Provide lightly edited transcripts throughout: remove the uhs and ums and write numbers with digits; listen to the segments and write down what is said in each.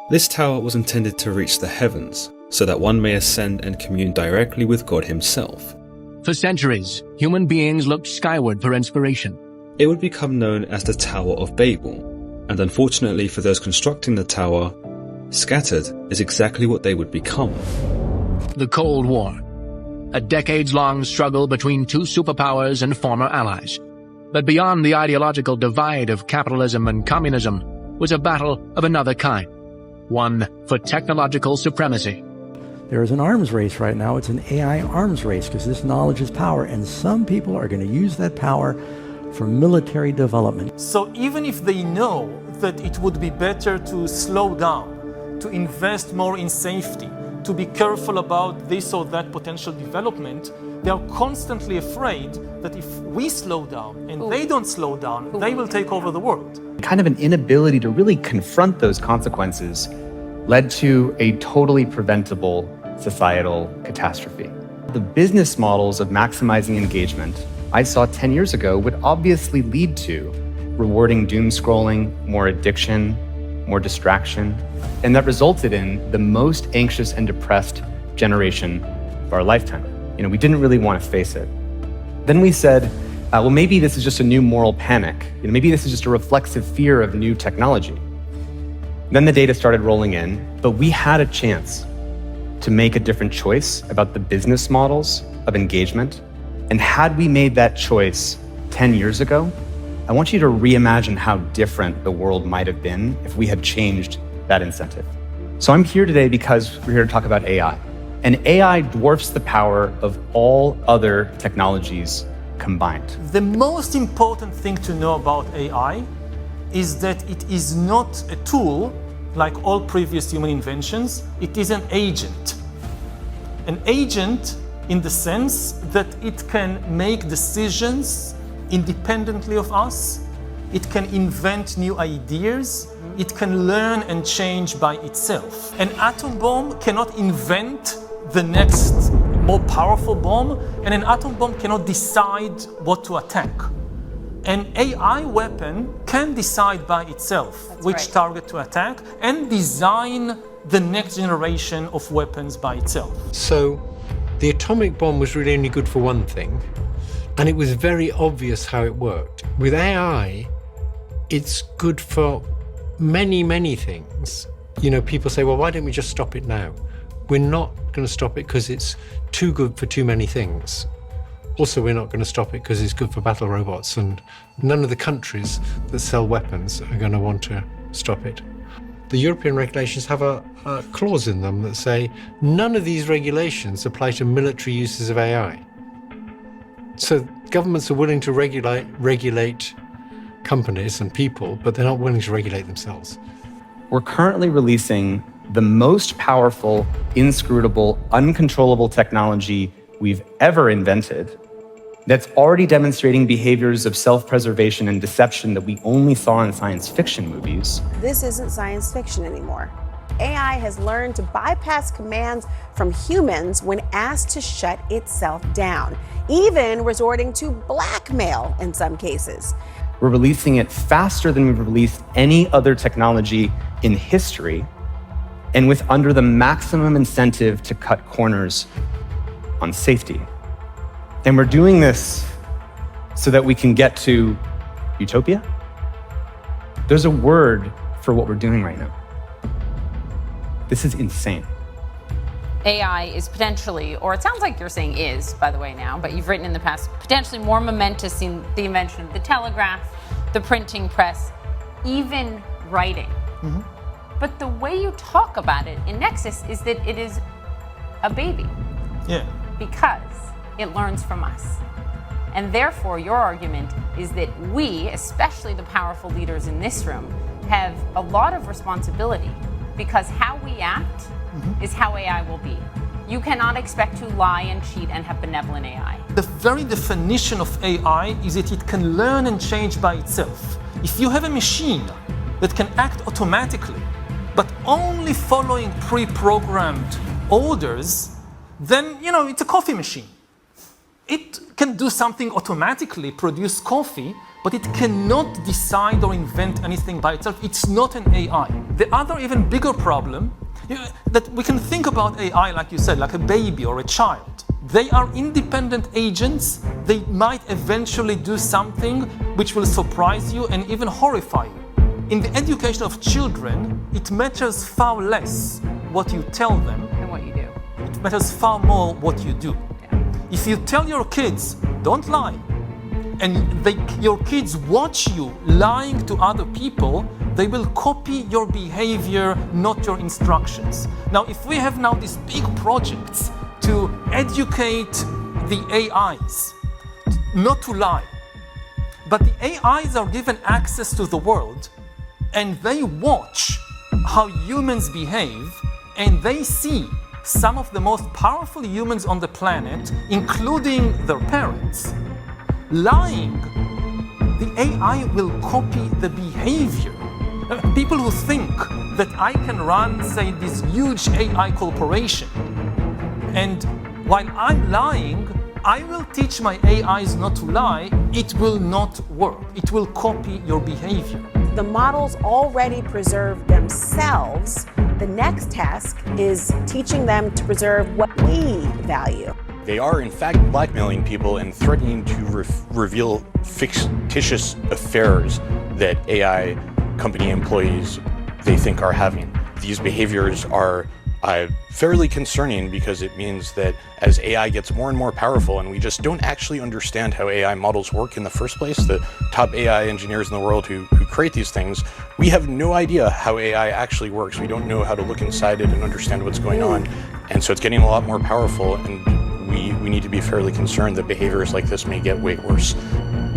This tower was intended to reach the heavens, so that one may ascend and commune directly with God himself. For centuries, human beings looked skyward for inspiration. It would become known as the Tower of Babel, and unfortunately for those constructing the tower, scattered is exactly what they would become. The Cold War, a decades-long struggle between two superpowers and former allies. But beyond the ideological divide of capitalism and communism was a battle of another kind, one for technological supremacy. There is an arms race right now. It's an AI arms race because this knowledge is power, and some people are going to use that power for military development. So even if they know that it would be better to slow down, to invest more in safety, to be careful about this or that potential development, they are constantly afraid that if we slow down and they don't slow down, they will take over the world. Kind of an inability to really confront those consequences led to a totally preventable societal catastrophe. The business models of maximizing engagement I saw 10 years ago would obviously lead to rewarding doom scrolling, more addiction, more distraction, and that resulted in the most anxious and depressed generation of our lifetime. We didn't really want to face it. Then we said, well, maybe this is just a new moral panic. Maybe this is just a reflexive fear of new technology. Then the data started rolling in, but we had a chance to make a different choice about the business models of engagement. And had we made that choice 10 years ago, I want you to reimagine how different the world might have been if we had changed that incentive. So I'm here today because we're here to talk about AI. And AI dwarfs the power of all other technologies combined. The most important thing to know about AI is that it is not a tool like all previous human inventions. It is an agent. An agent in the sense that it can make decisions independently of us. It can invent new ideas. It can learn and change by itself. An atom bomb cannot invent the next more powerful bomb, and an atom bomb cannot decide what to attack. An AI weapon can decide by itself which target to attack and design the next generation of weapons by itself. So the atomic bomb was really only good for one thing, and it was very obvious how it worked. With AI, it's good for many, many things. People say, well, why don't we just stop it now? We're not going to stop it because it's too good for too many things. Also, we're not going to stop it because it's good for battle robots, and none of the countries that sell weapons are going to want to stop it. The European regulations have a clause in them that say none of these regulations apply to military uses of AI. So governments are willing to regulate companies and people, but they're not willing to regulate themselves. We're currently releasing the most powerful, inscrutable, uncontrollable technology we've ever invented that's already demonstrating behaviors of self-preservation and deception that we only saw in science fiction movies. This isn't science fiction anymore. AI has learned to bypass commands from humans when asked to shut itself down, even resorting to blackmail in some cases. We're releasing it faster than we've released any other technology in history, and with under the maximum incentive to cut corners on safety. And we're doing this so that we can get to utopia. There's a word for what we're doing right now. This is insane. AI is potentially, or it sounds like you're saying is, by the way now, but you've written in the past, potentially more momentous in the invention of the telegraph, the printing press, even writing. Mm-hmm. But the way you talk about it in Nexus is that it is a baby. Yeah. Because it learns from us. And therefore, your argument is that we, especially the powerful leaders in this room, have a lot of responsibility because how we act is how AI will be. You cannot expect to lie and cheat and have benevolent AI. The very definition of AI is that it can learn and change by itself. If you have a machine that can act automatically, but only following pre-programmed orders, then, it's a coffee machine. It can do something automatically, produce coffee, but it cannot decide or invent anything by itself. It's not an AI. The other even bigger problem, that we can think about AI, like you said, like a baby or a child. They are independent agents. They might eventually do something which will surprise you and even horrify you. In the education of children, it matters far less what you tell them And what you do. it matters far more what you do. If you tell your kids, don't lie, and your kids watch you lying to other people, they will copy your behavior, not your instructions. Now, if we have now these big projects to educate the AIs not to lie, but the AIs are given access to the world, and they watch how humans behave, and they see some of the most powerful humans on the planet, including their parents, lying, the AI will copy the behavior. People who think that I can run, say, this huge AI corporation, and while I'm lying, I will teach my AIs not to lie, it will not work. It will copy your behavior. The models already preserve themselves. The next task is teaching them to preserve what we value. They are, in fact, blackmailing people and threatening to reveal fictitious affairs that AI company employees they think are having. These behaviors are fairly concerning because it means that as AI gets more and more powerful, and we just don't actually understand how AI models work in the first place, the top AI engineers in the world who create these things, we have no idea how AI actually works. We don't know how to look inside it and understand what's going on. And so it's getting a lot more powerful, and we need to be fairly concerned that behaviors like this may get way worse.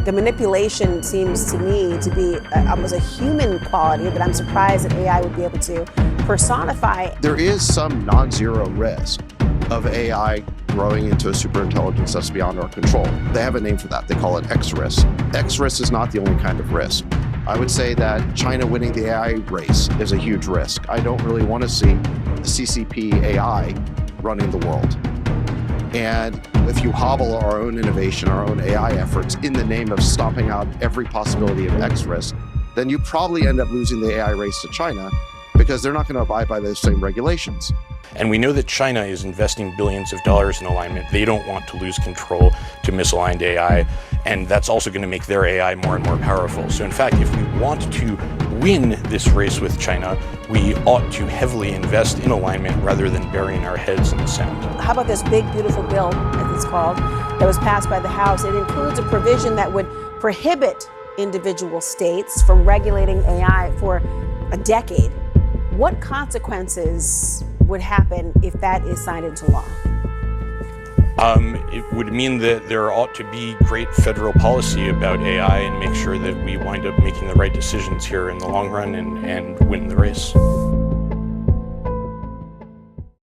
The manipulation seems to me to be almost a human quality that I'm surprised that AI would be able to personify. There is some non-zero risk of AI growing into a superintelligence that's beyond our control. They have a name for that. They call it X-risk. X-risk is not the only kind of risk. I would say that China winning the AI race is a huge risk. I don't really want to see the CCP AI running the world. And if you hobble our own innovation, our own AI efforts in the name of stomping out every possibility of X-risk, then you probably end up losing the AI race to China because they're not going to abide by those same regulations. And we know that China is investing billions of dollars in alignment. They don't want to lose control to misaligned AI, and that's also going to make their AI more and more powerful. So in fact, if we want to win this race with China, we ought to heavily invest in alignment rather than burying our heads in the sand. How about this big, beautiful bill, as it's called, that was passed by the House? It includes a provision that would prohibit individual states from regulating AI for a decade. What consequences would happen if that is signed into law? It would mean that there ought to be great federal policy about AI and make sure that we wind up making the right decisions here in the long run and win the race.